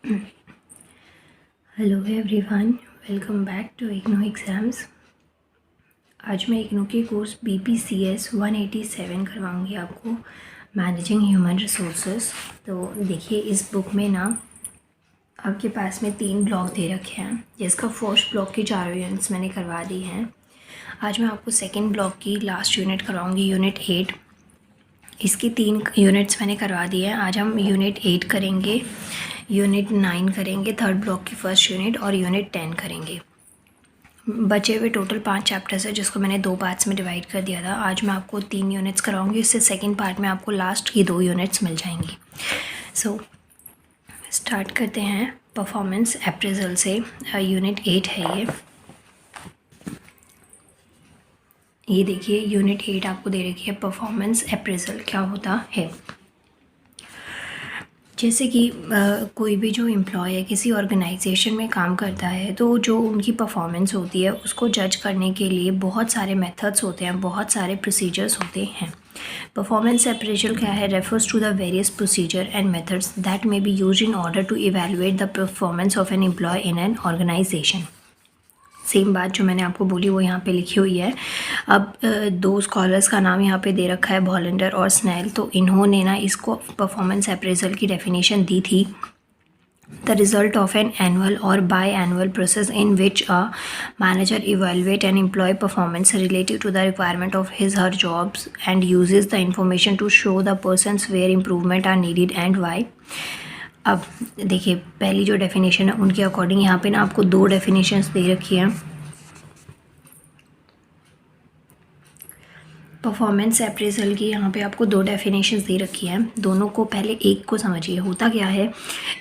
Hello everyone, welcome back to IGNOU exams. आज मैं इग्नू के कोर्स BPCS 187 करवाऊँगी आपको, मैनेजिंग ह्यूमन रिसोर्सेज। तो देखिए, इस बुक में ना आपके पास में 3 ब्लॉक दे रखे हैं, जिसका फर्स्ट ब्लॉक की 4 यूनिट्स मैंने करवा दी हैं। आज मैं आपको सेकेंड ब्लॉक की लास्ट यूनिट करवाऊँगी, यूनिट 8। इसकी 3 यूनिट्स मैंने करवा दी है। आज हम यूनिट 8 करेंगे, यूनिट 9 करेंगे, थर्ड ब्लॉक की फर्स्ट यूनिट, और यूनिट 10 करेंगे। बचे हुए टोटल 5 चैप्टर्स है, जिसको मैंने 2 पार्ट्स में डिवाइड कर दिया था। आज मैं आपको 3 यूनिट्स कराऊंगी, इससे सेकंड पार्ट में आपको लास्ट की 2 यूनिट्स मिल जाएंगी। सो स्टार्ट करते हैं परफॉर्मेंस अप्रेजल से। यूनिट 8 है ये देखिए, यूनिट 8 आपको दे रखी है, परफॉर्मेंस अप्रेजल क्या होता है। जैसे कि कोई भी जो एम्प्लॉय है किसी ऑर्गेनाइजेशन में काम करता है, तो जो उनकी परफॉर्मेंस होती है उसको जज करने के लिए बहुत सारे मेथड्स होते हैं, बहुत सारे प्रोसीजर्स होते हैं। परफॉर्मेंस अप्रेजल क्या है? Refers to the various procedure and methods that may be used in order to evaluate the performance of an employee in an organisation. Same बात जो मैंने आपको बोली वो यहाँ पे लिखी हुई है। अब 2 स्कॉलर्स का नाम यहाँ पे दे रखा है, बॉलेंडर और स्नेल। तो इन्होंने ना इसको परफॉर्मेंस अप्रेजल की डेफिनेशन दी थी, the result of an annual or bi annual process in which a manager evaluate an employ performance relative to the requirement of his her jobs and uses the information to show the persons where improvement are needed and why. अब देखिए, पहली जो definition है उनके according यहाँ पे ना आपको 2 डेफिनेशंस दे रखी हैं। परफॉर्मेंस अप्रेजल की यहाँ पे आपको 2 डेफिनेशंस दे रखी हैं। दोनों को पहले एक को समझिए। होता क्या है,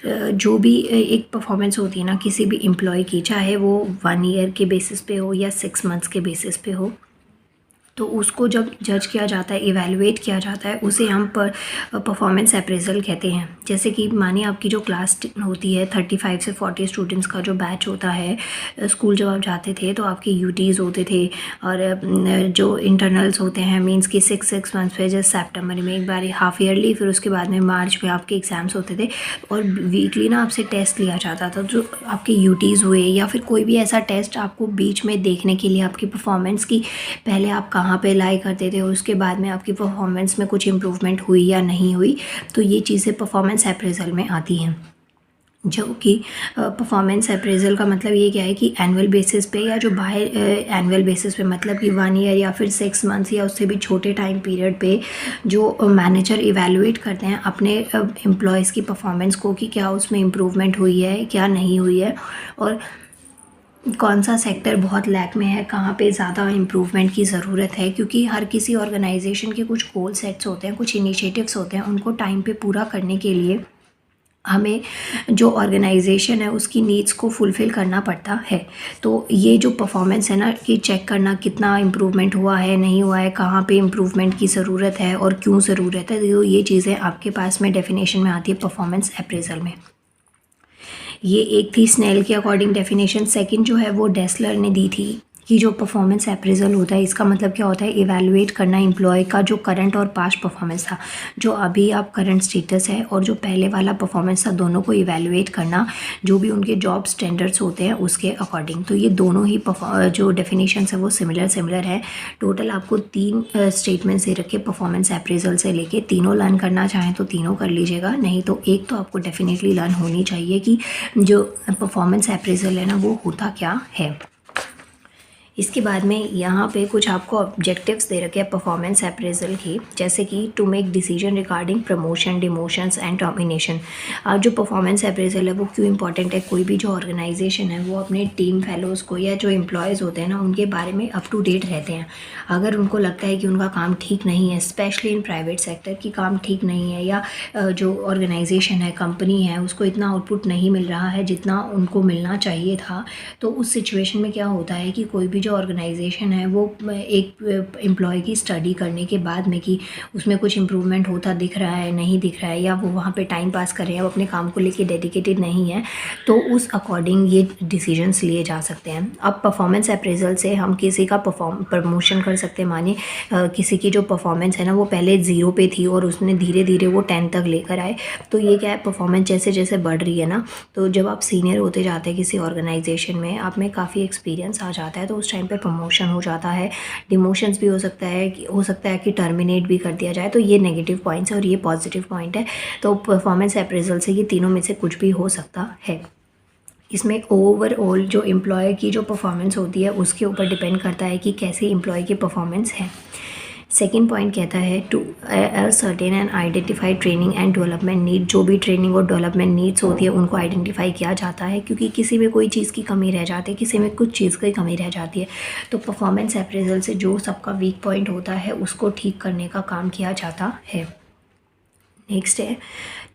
जो भी एक परफॉर्मेंस होती है ना किसी भी एम्प्लॉय की, चाहे वो 1 ईयर के बेसिस पे हो या 6 मंथ्स के बेसिस पे हो, तो उसको जब जज किया जाता है, इवैल्यूएट किया जाता है, उसे हम परफॉर्मेंस अप्रेजल कहते हैं। जैसे कि मानिए आपकी जो क्लास होती है 35 से 40 स्टूडेंट्स का जो बैच होता है, स्कूल जब आप जाते थे तो आपके यूटीज़ होते थे, और जो इंटरनल्स होते हैं, मींस कि 6 मंथ्स पे, जैसे सितंबर में एक बार हाफ ईयरली, फिर उसके बाद में मार्च में आपके एग्ज़ाम्स होते थे, और वीकली ना आपसे टेस्ट लिया जाता था। जो आपके यूटीज़ हुए या फिर कोई भी ऐसा टेस्ट आपको बीच में देखने के लिए आपकी परफॉर्मेंस की, पहले आप कहाँ पे लाई करते थे, उसके बाद में आपकी परफॉर्मेंस में कुछ इम्प्रूवमेंट हुई या नहीं हुई, तो ये चीज़ें परफॉर्मेंस अप्रेजल में आती हैं। जो कि परफॉर्मेंस अप्रेजल का मतलब ये क्या है कि एनुअल बेसिस पे या जो बाय एनुअल बेसिस पे, मतलब कि 1 ईयर या फिर 6 मंथ्स या उससे भी छोटे टाइम पीरियड पे जो मैनेजर इवैल्यूएट करते हैं अपने एम्प्लॉयज़ की परफॉर्मेंस को, कि क्या उसमें इम्प्रूवमेंट हुई है, क्या नहीं हुई है, और कौन सा सेक्टर बहुत लैक में है, कहाँ पे ज़्यादा इम्प्रूवमेंट की ज़रूरत है। क्योंकि हर किसी ऑर्गेनाइजेशन के कुछ गोल सेट्स होते हैं, कुछ इनिशिएटिव्स होते हैं, उनको टाइम पे पूरा करने के लिए हमें जो ऑर्गेनाइजेशन है उसकी नीड्स को फुलफ़िल करना पड़ता है। तो ये जो परफॉर्मेंस है ना, कि चेक करना कितना इम्प्रूवमेंट हुआ है, नहीं हुआ है, कहाँ पे इम्प्रूवमेंट की ज़रूरत है और क्यों ज़रूरत है, तो ये चीज़ें आपके पास में डेफिनेशन में आती है परफॉर्मेंस अप्रेजल में। ये एक थी स्नेल के अकॉर्डिंग डेफिनेशन। सेकंड जो है वो डेसलर ने दी थी, कि जो परफॉर्मेंस अप्रेजल होता है इसका मतलब क्या होता है, इवैल्यूएट करना एम्प्लॉय का जो करंट और पास्ट परफॉर्मेंस था, जो अभी आप करंट स्टेटस है और जो पहले वाला परफॉर्मेंस था, दोनों को इवैल्यूएट करना, जो भी उनके जॉब स्टैंडर्ड्स होते हैं उसके अकॉर्डिंग। तो ये दोनों ही जो डेफिनेशन है वो सिमिलर है। टोटल आपको 3 स्टेटमेंट्स दे रखे परफॉर्मेंस अप्रेजल से लेके। तीनों लर्न करना चाहें तो तीनों कर लीजिएगा, नहीं तो एक तो आपको डेफिनेटली लर्न होनी चाहिए कि जो परफॉर्मेंस अप्रेजल है ना वो होता क्या है। इसके बाद में यहाँ पे कुछ आपको ऑब्जेक्टिव्स दे रखे हैं परफॉर्मेंस अप्रेजल की, जैसे कि to make decision regarding promotion, demotions and termination. जो परफॉर्मेंस अप्रेजल है वो क्यों इंपॉर्टेंट है, कोई भी जो ऑर्गेनाइजेशन है वो अपने टीम फेलोज़ को या जो एम्प्लॉयज़ होते हैं ना उनके बारे में अप टू डेट रहते हैं। अगर उनको लगता है कि उनका काम ठीक नहीं है, स्पेशली इन प्राइवेट सेक्टर की काम ठीक नहीं है, या जो ऑर्गेनाइजेशन है, कंपनी है, उसको इतना आउटपुट नहीं मिल रहा है जितना उनको मिलना चाहिए था, तो उस सिचुएशन में क्या होता है कि कोई भी जो ऑर्गेनाइजेशन है वो एक एम्प्लॉय की स्टडी करने के बाद में कि उसमें कुछ इम्प्रूवमेंट होता दिख रहा है, नहीं दिख रहा है, या वो वहाँ पे टाइम पास कर रहे हैं, वो अपने काम को लेके डेडिकेटेड नहीं है, तो उस अकॉर्डिंग ये डिसीजंस लिए जा सकते हैं। अब परफॉर्मेंस अप्रेजल से हम किसी का प्रमोशन कर सकते हैं। मानिए किसी की जो परफॉर्मेंस है ना वो पहले 0 पे थी और उसने धीरे धीरे वो 10 तक लेकर आए, तो ये क्या है, परफॉर्मेंस जैसे जैसे बढ़ रही है ना, तो जब आप सीनियर होते जाते हैं किसी ऑर्गेनाइजेशन में, आप में काफ़ी एक्सपीरियंस आ जाता है, तो उस टाइम पे प्रमोशन हो जाता है, डिमोशंस भी हो सकता है कि टर्मिनेट भी कर दिया जाए। तो ये नेगेटिव पॉइंट्स है और ये पॉजिटिव पॉइंट है। तो परफॉर्मेंस अप्रेजल से ये तीनों में से कुछ भी हो सकता है। इसमें ओवरऑल जो एम्प्लॉय की जो परफॉर्मेंस होती है उसके ऊपर डिपेंड करता है कि कैसी एम्प्लॉय की परफॉर्मेंस है। सेकेंड पॉइंट कहता है to certain and identify training and development need. जो भी ट्रेनिंग और डेवलपमेंट नीड्स होती है उनको आइडेंटिफाई किया जाता है, क्योंकि किसी में कोई चीज़ की कमी रह जाती है, किसी में कुछ चीज़ की कमी रह जाती है। तो परफॉर्मेंस अप्रेजल से जो सबका वीक पॉइंट होता है उसको ठीक करने का काम किया जाता है। नेक्स्ट है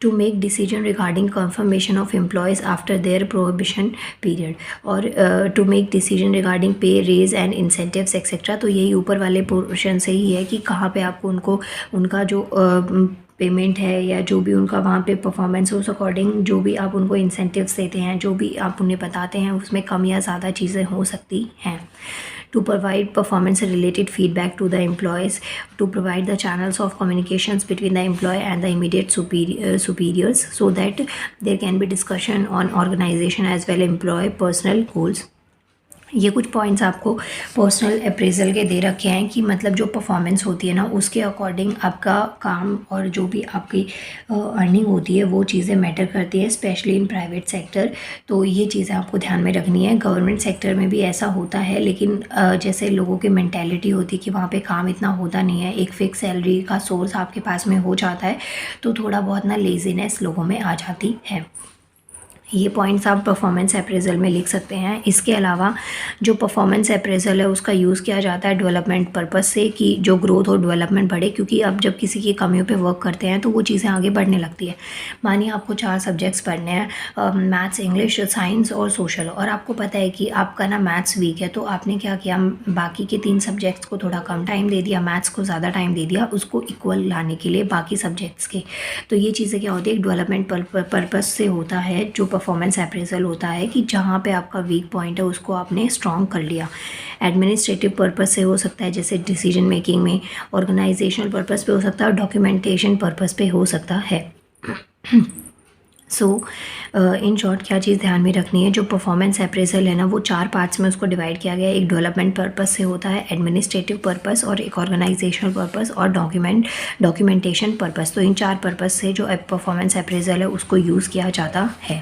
to make decision regarding confirmation of employees after their prohibition period, और to make decision regarding pay raise and incentives etcetera. तो यही ऊपर वाले पोर्शन से ही है कि कहाँ पे आपको उनको उनका जो पेमेंट है या जो भी उनका वहाँ पे परफॉर्मेंस उस अकॉर्डिंग जो भी आप उनको इंसेंटिव्स देते हैं, जो भी आप उन्हें बताते हैं, उसमें कम या ज़्यादा चीज़ें हो सकती हैं। To provide performance related feedback to the employees, to provide the channels of communications between the employee and the immediate superiors, so that there can be discussion on organization as well employee personal goals. ये कुछ points आपको personal appraisal के दे रखे हैं कि मतलब जो performance होती है ना उसके अकॉर्डिंग आपका काम और जो भी आपकी अर्निंग होती है वो चीज़ें मैटर करती है, स्पेशली इन प्राइवेट सेक्टर। तो ये चीज़ें आपको ध्यान में रखनी है। गवर्नमेंट सेक्टर में भी ऐसा होता है, लेकिन जैसे लोगों की मैंटेलिटी होती है कि वहाँ पे काम इतना होता नहीं है, एक फ़िक्स सैलरी का सोर्स आपके पास में हो जाता है, तो थोड़ा बहुत ना लेज़ीनेस लोगों में आ जाती है। ये पॉइंट्स आप परफॉर्मेंस अप्रेजल में लिख सकते हैं। इसके अलावा जो परफॉर्मेंस अप्रेजल है उसका यूज़ किया जाता है डेवलपमेंट पर्पस से, कि जो ग्रोथ और डेवलपमेंट बढ़े, क्योंकि अब जब किसी की कमियों पे वर्क करते हैं तो वो चीज़ें आगे बढ़ने लगती है। मानिए आपको 4 सब्जेक्ट्स पढ़ने हैं, मैथ्स, इंग्लिश, साइंस और सोशल, और आपको पता है कि आपका ना मैथ्स वीक है, तो आपने क्या किया, बाकी के 3 सब्जेक्ट्स को थोड़ा कम टाइम दे दिया, मैथ्स को ज़्यादा टाइम दे दिया उसको इक्वल लाने के लिए बाकी सब्जेक्ट्स के। तो ये चीज़ें क्या होती है, एक डेवलपमेंट पर्पस से होता है जो परफॉर्मेंस अप्रेजल होता है, कि जहाँ पे आपका वीक पॉइंट है उसको आपने स्ट्रॉन्ग कर लिया। एडमिनिस्ट्रेटिव पर्पस से हो सकता है, जैसे डिसीजन मेकिंग में, ऑर्गेनाइजेशनल पर्पस पे हो सकता है और डॉक्यूमेंटेशन पर्पस पे हो सकता है। सो इन शॉर्ट क्या चीज़ ध्यान में रखनी है, जो परफॉर्मेंस अप्रेजल है ना वो 4 पार्ट्स में उसको डिवाइड किया गया है। एक डेवलपमेंट पर्पस से होता है, एडमिनिस्ट्रेटिव पर्पस, और एक ऑर्गेनाइजेशनल पर्पस और डॉक्यूमेंटेशन पर्पस। तो इन 4 पर्पस से जो परफॉर्मेंस अप्रेजल है उसको यूज़ किया जाता है।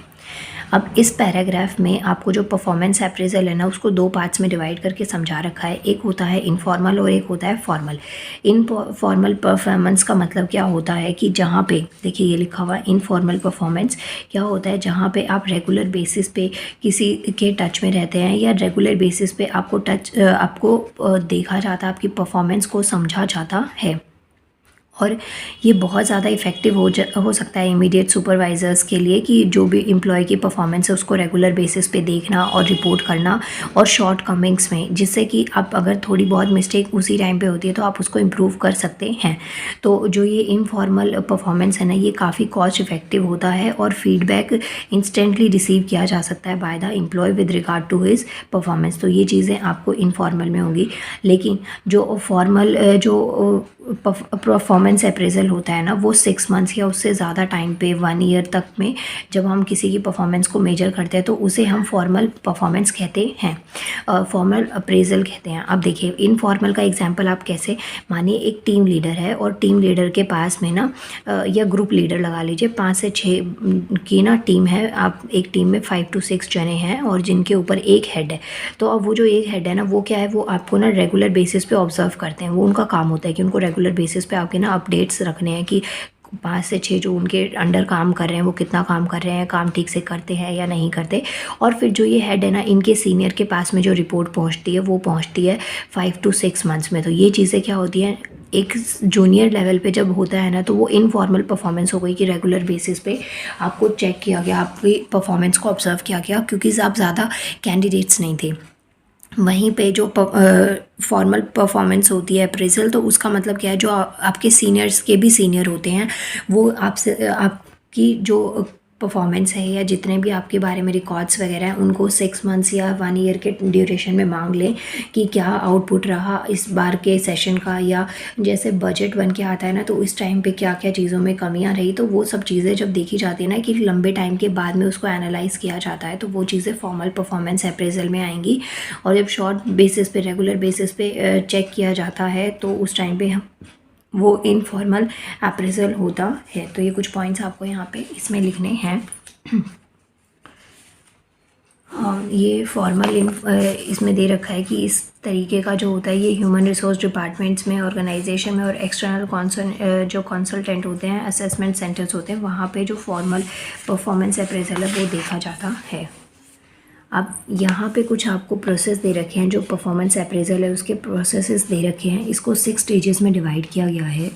अब इस पैराग्राफ में आपको जो परफॉर्मेंस अप्रेजल है ना उसको 2 पार्ट्स में डिवाइड करके समझा रखा है। एक होता है इनफॉर्मल और एक होता है फॉर्मल। इनफॉर्मल परफॉर्मेंस का मतलब क्या होता है कि जहाँ पे देखिए ये लिखा हुआ इनफॉर्मल परफॉर्मेंस क्या होता है, जहाँ पे आप रेगुलर बेसिस पे किसी के टच में रहते हैं या रेगुलर बेसिस पे आपको देखा जाता है, आपकी परफॉर्मेंस को समझा जाता है। और ये बहुत ज़्यादा इफ़ेक्टिव हो सकता है इमीडिएट सुपरवाइज़र्स के लिए, कि जो भी एम्प्लॉय की परफॉर्मेंस है उसको रेगुलर बेसिस पे देखना और रिपोर्ट करना, और शॉर्ट कमिंग्स में, जिससे कि आप अगर थोड़ी बहुत मिस्टेक उसी टाइम पे होती है तो आप उसको इम्प्रूव कर सकते हैं। तो जो ये इनफॉर्मल परफॉर्मेंस है ना ये काफ़ी कॉस्ट इफेक्टिव होता है और फीडबैक इंस्टेंटली रिसीव किया जा सकता है by the employee with regard to his performance. तो ये चीज़ें आपको इनफॉर्मल में होंगी। लेकिन जो फॉर्मल जो परफॉर्मेंस अप्रेजल होता है ना वो 6 मंथ्स या उससे ज़्यादा टाइम पे 1 ईयर तक में जब हम किसी की परफॉर्मेंस को मेजर करते हैं तो उसे हम फॉर्मल परफॉर्मेंस कहते हैं, फॉर्मल अप्रेजल कहते हैं। अब देखिए इनफॉर्मल का एग्जांपल आप कैसे, मानिए एक टीम लीडर है और टीम लीडर के पास में ना या ग्रुप लीडर लगा लीजिए 5 से 6 की ना टीम है, आप एक टीम में 5 to 6 जने हैं और जिनके ऊपर एक हेड है। तो अब वो जो एक हेड है ना वो क्या है, वो आपको ना रेगुलर बेसिस पे ऑब्जर्व करते हैं। वो उनका काम होता है कि उनको रेगुलर बेसिस पे आपके ना अपडेट्स रखने हैं कि 5 से 6 जो उनके अंडर काम कर रहे हैं वो कितना काम कर रहे हैं, काम ठीक से करते हैं या नहीं करते। और फिर जो ये हेड है ना इनके सीनियर के पास में जो रिपोर्ट पहुंचती है वो पहुंचती है 5 to 6 मंथ्स में। तो ये चीज़ें क्या होती हैं, एक जूनियर लेवल पे जब होता है ना तो वो इनफॉर्मल परफॉर्मेंस हो गई कि रेगुलर बेसिस पे आपको चेक किया गया, आपकी परफॉर्मेंस को ऑब्जर्व किया गया, क्योंकि आप ज़्यादा कैंडिडेट्स नहीं थे। वहीं पे जो फॉर्मल परफॉर्मेंस होती है अप्रेजल, तो उसका मतलब क्या है, जो आपके सीनियर्स के भी सीनियर होते हैं वो आपसे आपकी जो परफॉर्मेंस है या जितने भी आपके बारे में रिकॉर्ड्स वगैरह हैं उनको 6 मंथ्स या 1 ईयर के ड्यूरेशन में मांग लें कि क्या आउटपुट रहा इस बार के सेशन का, या जैसे बजट बन के आता है ना तो इस टाइम पे क्या क्या चीज़ों में कमियां रही, तो वो सब चीज़ें जब देखी जाती है ना कि लंबे टाइम के बाद में उसको एनालाइज किया जाता है, तो वो चीज़ें फॉर्मल परफॉर्मेंस अप्रेजल में आएंगी। और जब शॉर्ट बेसिस पे, रेगुलर बेसिस पे चेक किया जाता है तो उस टाइम पे हम वो इनफॉर्मल अप्रेजल होता है। तो ये कुछ पॉइंट्स आपको यहाँ पे इसमें लिखने हैं। ये फॉर्मल इसमें दे रखा है कि इस तरीके का जो होता है ये ह्यूमन रिसोर्स डिपार्टमेंट्स में, ऑर्गेनाइजेशन में और एक्सटर्नल जो कंसल्टेंट होते हैं, असेसमेंट सेंटर्स होते हैं, वहाँ पे जो फॉर्मल परफॉर्मेंस अप्रेजल है वो देखा जाता है। अब यहाँ पे कुछ आपको प्रोसेस दे रखे हैं, जो परफॉर्मेंस अप्रेजल है उसके प्रोसेसेस दे रखे हैं। इसको 6 स्टेजेस में डिवाइड किया गया है।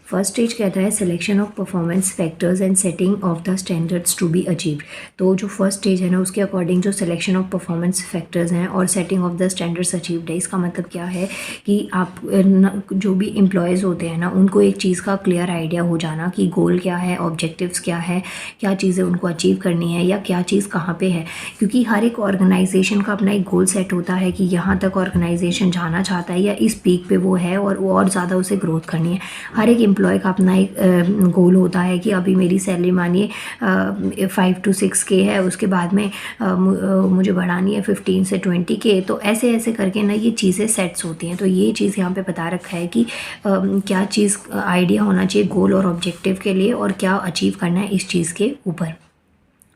फर्स्ट स्टेज कहता है selection of performance factors and setting of the standards to be achieved. तो जो फर्स्ट स्टेज है ना उसके अकॉर्डिंग जो सिलेक्शन ऑफ परफॉर्मेंस फैक्टर्स हैं और setting of the standards achieved है, इसका मतलब क्या है कि आप जो भी एम्प्लॉयज़ होते हैं ना उनको एक चीज़ का क्लियर आइडिया हो जाना कि गोल क्या है, ऑब्जेक्टिव्स क्या है, क्या चीज़ें उनको अचीव करनी है या क्या चीज़ कहाँ पे है। क्योंकि हर एक ऑर्गेनाइजेशन का अपना एक गोल सेट होता है कि यहाँ तक ऑर्गेनाइजेशन जाना चाहता है या इस पीक पे वो है और वो और ज़्यादा उसे ग्रोथ करनी है। हर एक एम्प्लॉय का अपना एक गोल होता है कि अभी मेरी सैलरी मानिए 5 to 6 के है, उसके बाद में मुझे बढ़ानी है 15 से 20 के। तो ऐसे ऐसे करके ना ये चीज़ें सेट्स होती हैं। तो ये चीज़ यहाँ पे बता रखा है कि क्या चीज़ आइडिया होना चाहिए गोल और ऑब्जेक्टिव के लिए और क्या अचीव करना है इस चीज़ के ऊपर।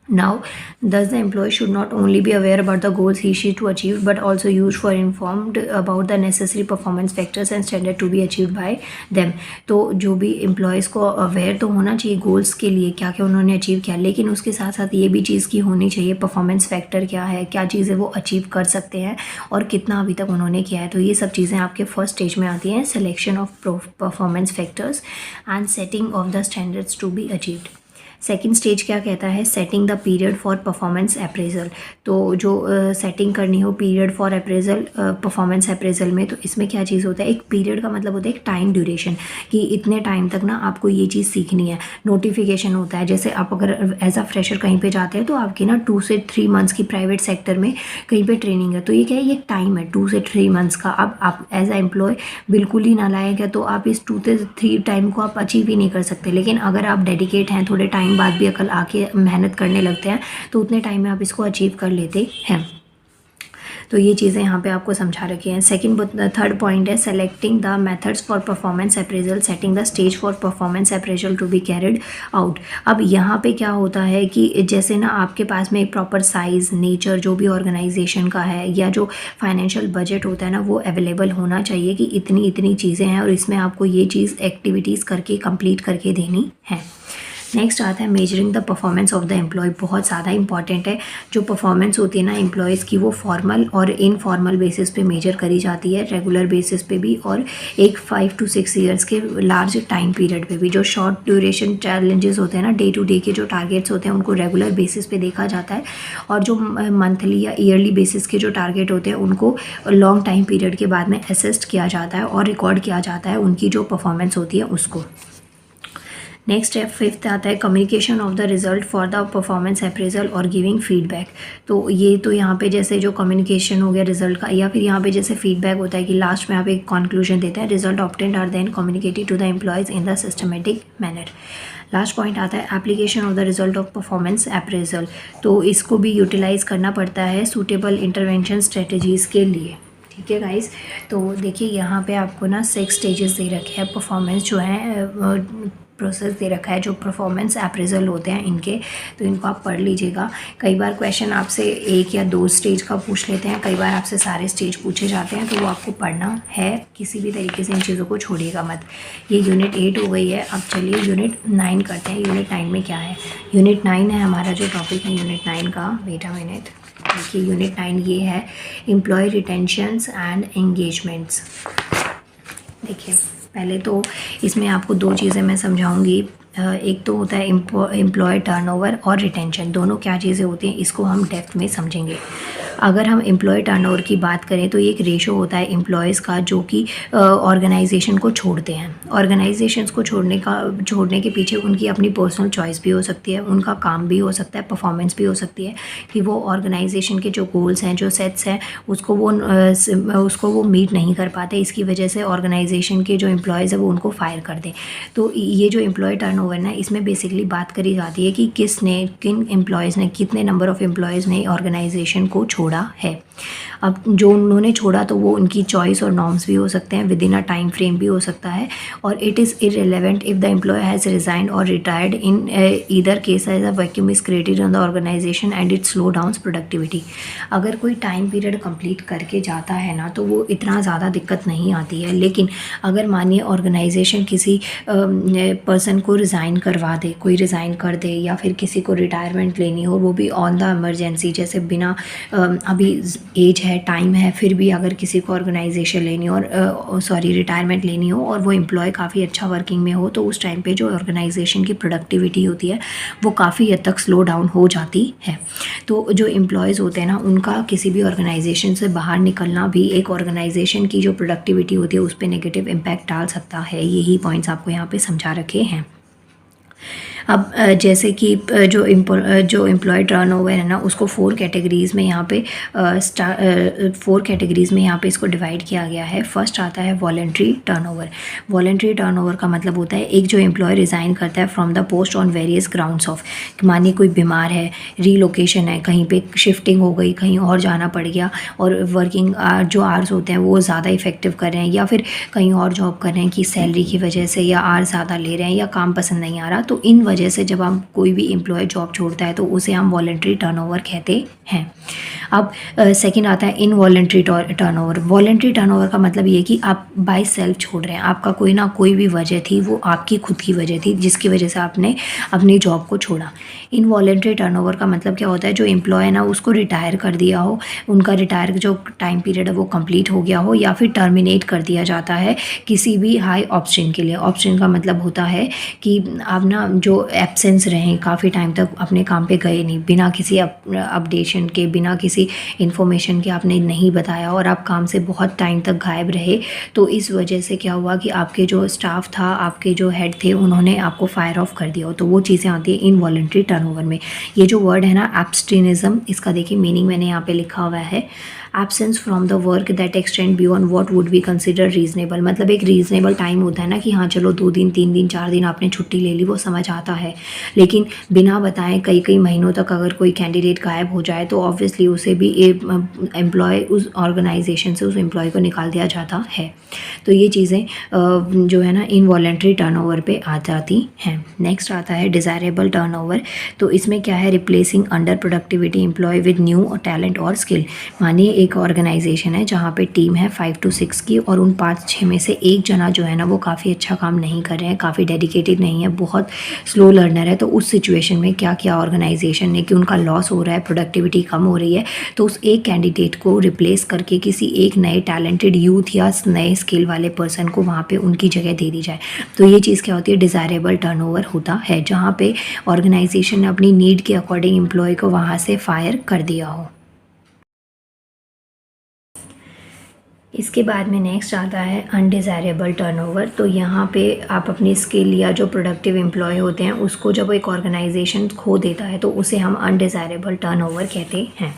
Now, thus the employee should not only be aware about the goals he/she to achieve, but also used for informed about the necessary performance factors and standard to be achieved by them. तो जो भी employees को aware तो होना चाहिए goals के लिए क्या क्या उन्होंने achieve किया, लेकिन उसके साथ साथ ये भी चीज़ की होनी चाहिए performance factor क्या है, क्या चीज़ें वो achieve कर सकते हैं और कितना अभी तक उन्होंने किया है। तो ये सब चीज़ें आपके फर्स्ट स्टेज में आती हैं, selection of performance factors and setting of the standards to be achieved. Second stage क्या कहता है, setting the period for performance appraisal. तो जो सेटिंग करनी हो period for appraisal performance appraisal में, तो इसमें क्या चीज़ होता है, एक पीरियड का मतलब होता है एक टाइम ड्यूरेशन कि इतने टाइम तक ना आपको ये चीज़ सीखनी है। नोटिफिकेशन होता है, जैसे आप अगर एज अ फ्रेशर कहीं पे जाते हैं तो आपकी ना 2 से 3 मंथ्स की प्राइवेट सेक्टर में कहीं पे ट्रेनिंग है, तो ये क्या है, ये टाइम है 2 से 3 मंथ्स का। अब आप एज अ एम्प्लॉय बिल्कुल ही नालायक है तो आप इस 2 से 3 टाइम को आप अचीव ही नहीं कर सकते। लेकिन अगर आप डेडिकेट हैं, थोड़े टाइम बाद भी अकल आके मेहनत करने लगते हैं, तो उतने टाइम में आप इसको अचीव कर लेते हैं। तो ये चीज़ें यहाँ पे आपको समझा रखी हैं। थर्ड पॉइंट है selecting the methods for performance appraisal, setting the stage for performance appraisal to be carried out. अब यहाँ पे क्या होता है कि जैसे ना आपके पास में एक प्रॉपर साइज़, नेचर जो भी ऑर्गेनाइजेशन का है या जो फाइनेंशियल बजट होता है ना वो अवेलेबल होना चाहिए कि इतनी इतनी चीज़ें हैं और इसमें आपको ये चीज़ एक्टिविटीज़ करके कंप्लीट करके देनी है। नेक्स्ट आता है measuring the performance of the employee. बहुत ज़्यादा इंपॉर्टेंट है। जो परफॉर्मेंस होती है ना एम्प्लॉयज़ की वो फॉर्मल और इनफॉर्मल बेसिस पे मेजर करी जाती है, रेगुलर बेसिस पे भी और एक 5 to 6 ईयर्स के लार्ज टाइम पीरियड पे भी। जो शॉर्ट ड्यूरेशन चैलेंजेस होते हैं ना, डे टू डे के जो टारगेट्स होते हैं उनको रेगुलर बेसिस पे देखा जाता है और जो मंथली या ईयरली बेसिस के जो टारगेट होते हैं उनको लॉन्ग टाइम पीरियड के बाद में असेस्ट किया जाता है और रिकॉर्ड किया जाता है उनकी जो परफॉर्मेंस होती है उसको। नेक्स्ट है फिफ्थ आता है communication of the result for the performance appraisal और गिविंग फीडबैक। तो ये तो यहाँ पे जैसे जो कम्युनिकेशन हो गया रिजल्ट का, या फिर यहाँ पे जैसे फीडबैक होता है कि लास्ट में आप एक कंक्लूजन देते हैं, result obtained are then communicated to the employees in the systematic manner. Last point आता है application of the result of performance appraisal. तो इसको भी यूटिलाइज़ करना पड़ता है सूटेबल इंटरवेंशन स्ट्रेटजीज़ के लिए। ठीक है गाइस, तो देखिए यहाँ पे आपको ना 6 स्टेजेस दे रखे हैं परफॉर्मेंस जो है प्रोसेस दे रखा है जो परफॉर्मेंस अप्रेजल होते हैं इनके, तो इनको आप पढ़ लीजिएगा। कई बार क्वेश्चन आपसे 1 या 2 स्टेज का पूछ लेते हैं, कई बार आपसे सारे स्टेज पूछे जाते हैं, तो वो आपको पढ़ना है। किसी भी तरीके से इन चीज़ों को छोड़िएगा मत। ये यूनिट 8 हो गई है। अब चलिए यूनिट 9 करते हैं। यूनिट 9 में क्या है, यूनिट 9 है हमारा जो टॉपिक है यूनिट 9 का। वेट अ मिनट, देखिए यूनिट 9 ये है एम्प्लॉय रिटेंशंस एंड एंगेजमेंट्स। देखिए पहले तो इसमें आपको 2 चीज़ें मैं समझाऊंगी। एक तो होता है एम्प्लॉय टर्नओवर और रिटेंशन, दोनों क्या चीज़ें होती हैं इसको हम डेप्थ में समझेंगे। अगर हम एम्प्लॉय टर्नओवर की बात करें तो ये एक रेशो होता है एम्प्लॉयज़ का जो कि ऑर्गेनाइजेशन को छोड़ते हैं। ऑर्गेनाइजेशंस को छोड़ने के पीछे उनकी अपनी पर्सनल चॉइस भी हो सकती है, उनका काम भी हो सकता है, परफॉर्मेंस भी हो सकती है कि वो ऑर्गेनाइजेशन के जो गोल्स हैं, जो सेट्स हैं, उसको वो मीट नहीं कर पाते, इसकी वजह से ऑर्गेनाइजेशन के जो एम्प्लॉयज़ हैं वो उनको फायर कर दें। तो ये जो एम्प्लॉय टर्नओवर ना, इसमें बेसिकली बात करी जाती है कि किन एम्प्लॉयज़ ने, कितने नंबर ऑफ़ एम्प्लॉयज़ ने ऑर्गेनाइजेशन को छोड़ा है। अब जो उन्होंने छोड़ा तो वो उनकी चॉइस और नॉर्म्स भी हो सकते हैं, within a time frame भी हो सकता है, और it is irrelevant if the employ has resigned or retired in either case as a vacuum is created in the organisation and it slow downs productivity. अगर कोई time period complete करके जाता है ना तो वो इतना ज़्यादा दिक्कत नहीं आती है, लेकिन अगर मानिए ऑर्गेनाइजेशन किसी पर्सन को रिज़ाइन करवा दे, कोई रिज़ाइन कर दे या फिर किसी को रिटायरमेंट लेनी हो, वो भी ऑन द इमरजेंसी, जैसे बिना अभी एज है, टाइम है, फिर भी अगर किसी को ऑर्गेनाइजेशन लेनी हो और रिटायरमेंट लेनी हो और वो एम्प्लॉय काफ़ी अच्छा वर्किंग में हो, तो उस टाइम पे जो ऑर्गेनाइजेशन की प्रोडक्टिविटी होती है वो काफ़ी हद तक स्लो डाउन हो जाती है। तो जो एम्प्लॉयज़ होते हैं ना, उनका किसी भी ऑर्गेनाइजेशन से बाहर निकलना भी एक ऑर्गेनाइजेशन की जो प्रोडक्टिविटी होती है उस पर नेगेटिव इम्पैक्ट डाल सकता है। यही पॉइंट्स आपको यहाँ पे समझा रखे हैं। अब जैसे कि जो एम्प्लॉय टर्नओवर है ना, उसको 4 कैटेगरीज़ में यहाँ पे 4 कैटेगरीज़ में यहाँ पे इसको डिवाइड किया गया है। फर्स्ट आता है वॉलंटरी टर्नओवर। वॉलंटरी टर्नओवर का मतलब होता है एक जो एम्प्लॉय रिज़ाइन करता है from the post on various grounds of, मानिए कोई बीमार है, रीलोकेशन है, कहीं पे शिफ्टिंग हो गई, कहीं और जाना पड़ गया और वर्किंग जो आवर्स होते हैं वो ज़्यादा इफेक्टिव कर रहे हैं, या फिर कहीं और जॉब कर रहे हैं कि सैलरी की वजह से या आवर्स ज़्यादा ले रहे हैं या काम पसंद नहीं आ रहा, तो इन वजह से जब हम कोई भी एम्प्लॉय जॉब छोड़ता है तो उसे हम वॉलंटरी टर्नओवर कहते हैं। अब सेकंड आता है इनवॉलंटरी टर्नओवर। वॉलंटरी टर्नओवर का मतलब ये कि आप बाय सेल्फ छोड़ रहे हैं, आपका कोई ना कोई भी वजह थी, वो आपकी खुद की वजह थी जिसकी वजह से आपने अपनी जॉब को छोड़ा। इनवॉलंटरी टर्नओवर का मतलब क्या होता है, जो एम्प्लॉय है ना उसको रिटायर कर दिया हो, उनका रिटायर जो टाइम पीरियड है वो कंप्लीट हो गया हो, या फिर टर्मिनेट कर दिया जाता है किसी भी हाई ऑप्शन के लिए। ऑप्शन का मतलब होता है कि आप ना जो एब्सेंस रहें, काफ़ी टाइम तक अपने काम पे गए नहीं, बिना किसी अपडेशन के, बिना किसी इन्फॉर्मेशन के आपने नहीं बताया और आप काम से बहुत टाइम तक गायब रहे, तो इस वजह से क्या हुआ कि आपके जो स्टाफ था, आपके जो हेड थे, उन्होंने आपको फायर ऑफ कर दिया हो, तो वो चीज़ें आती है इनवॉलंटरी टर्नओवर में। ये जो वर्ड है ना एब्स्टिनिज्म, इसका देखिए मीनिंग मैंने यहाँ पे लिखा हुआ है, absence from the work that extend beyond what would be consider reasonable. मतलब एक रीजनेबल टाइम होता है ना कि हाँ चलो 2 दिन, 3 दिन, 4 दिन आपने छुट्टी ले ली, वो समझ आता है, लेकिन बिना बताए कई महीनों तक अगर कोई कैंडिडेट गायब हो जाए तो ऑब्वियसली उसे भी एम्प्लॉय, उस ऑर्गेनाइजेशन से उस एम्प्लॉय को निकाल दिया जाता है। तो ये चीज़ें जो है ना इनवॉलंटरी टर्नओवर पे आ जाती हैं। नेक्स्ट आता है डिज़ायरेबल टर्नओवर। तो इसमें क्या है, replacing under productivity employee with new talent और स्किल। मानिए एक ऑर्गेनाइजेशन है जहाँ पे टीम है 5 to 6 की, और उन 5-6 में से एक जना जो है ना वो काफ़ी अच्छा काम नहीं कर रहे हैं, काफ़ी डेडिकेटेड नहीं है, बहुत स्लो लर्नर है, तो उस सिचुएशन में क्या किया ऑर्गेनाइजेशन ने कि उनका लॉस हो रहा है, प्रोडक्टिविटी कम हो रही है, तो उस एक कैंडिडेट को रिप्लेस करके किसी एक नए टैलेंटेड यूथ या नए स्किल वाले पर्सन को वहाँ पे उनकी जगह दे दी जाए। तो ये चीज़ क्या होती है, डिज़ायरेबल टर्नओवर होता है, जहाँ पे ऑर्गेनाइजेशन ने अपनी नीड के अकॉर्डिंग एम्प्लॉय को वहाँ से फायर कर दिया हो। इसके बाद में नेक्स्ट आता है अनडिज़ायरेबल टर्नओवर। तो यहाँ पे आप अपनी स्किल या जो प्रोडक्टिव एम्प्लॉय होते हैं उसको जब एक ऑर्गेनाइजेशन खो देता है तो उसे हम अनडिज़ायरेबल टर्नओवर कहते हैं।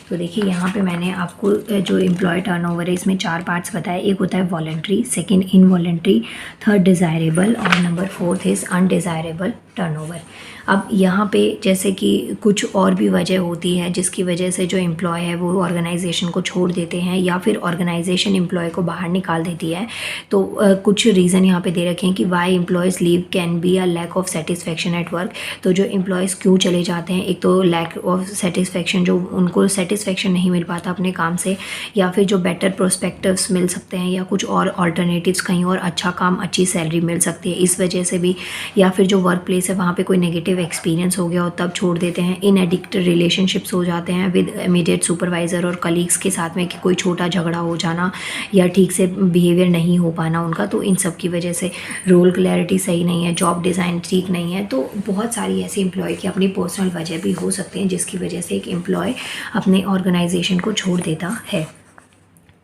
तो देखिए यहाँ पे मैंने आपको जो एम्प्लॉय टर्नओवर है इसमें 4 पार्ट्स बताए। एक होता है voluntary, second involuntary, third desirable और नंबर 4 इज़ अनडिज़ायरेबल टर्नओवर। अब यहाँ पे जैसे कि कुछ और भी वजह होती है जिसकी वजह से जो एम्प्लॉय है वो ऑर्गेनाइजेशन को छोड़ देते हैं या फिर ऑर्गेनाइजेशन एम्प्लॉय को बाहर निकाल देती है। तो कुछ रीज़न यहाँ पे दे रखे हैं कि why employees leave can be a lack of satisfaction at work. तो जो एम्प्लॉयज़ क्यों चले जाते हैं, एक तो लैक ऑफ सेटिस्फेक्शन, जो उनको सेटिस्फेक्शन नहीं मिल पाता अपने काम से, या फिर जो बेटर प्रोस्पेक्टिव्स मिल सकते हैं या कुछ और अल्टरनेटिव्स, कहीं और अच्छा काम, अच्छी सैलरी मिल सकती है इस वजह से भी, या फिर जो वर्क प्लेस है वहाँ पे कोई नेगेटिव नेगेटिव एक्सपीरियंस हो गया हो तब छोड़ देते हैं। इनएडिक्ट रिलेशनशिप्स हो जाते हैं विद इमीडिएट सुपरवाइज़र और कलीग्स के साथ में कि कोई छोटा झगड़ा हो जाना या ठीक से बिहेवियर नहीं हो पाना उनका, तो इन सब की वजह से रोल क्लैरिटी सही नहीं है, जॉब डिज़ाइन ठीक नहीं है। तो बहुत सारी ऐसी एम्प्लॉय की अपनी पर्सनल वजह भी हो सकती हैं जिसकी वजह से एक एम्प्लॉय अपने ऑर्गेनाइजेशन को छोड़ देता है।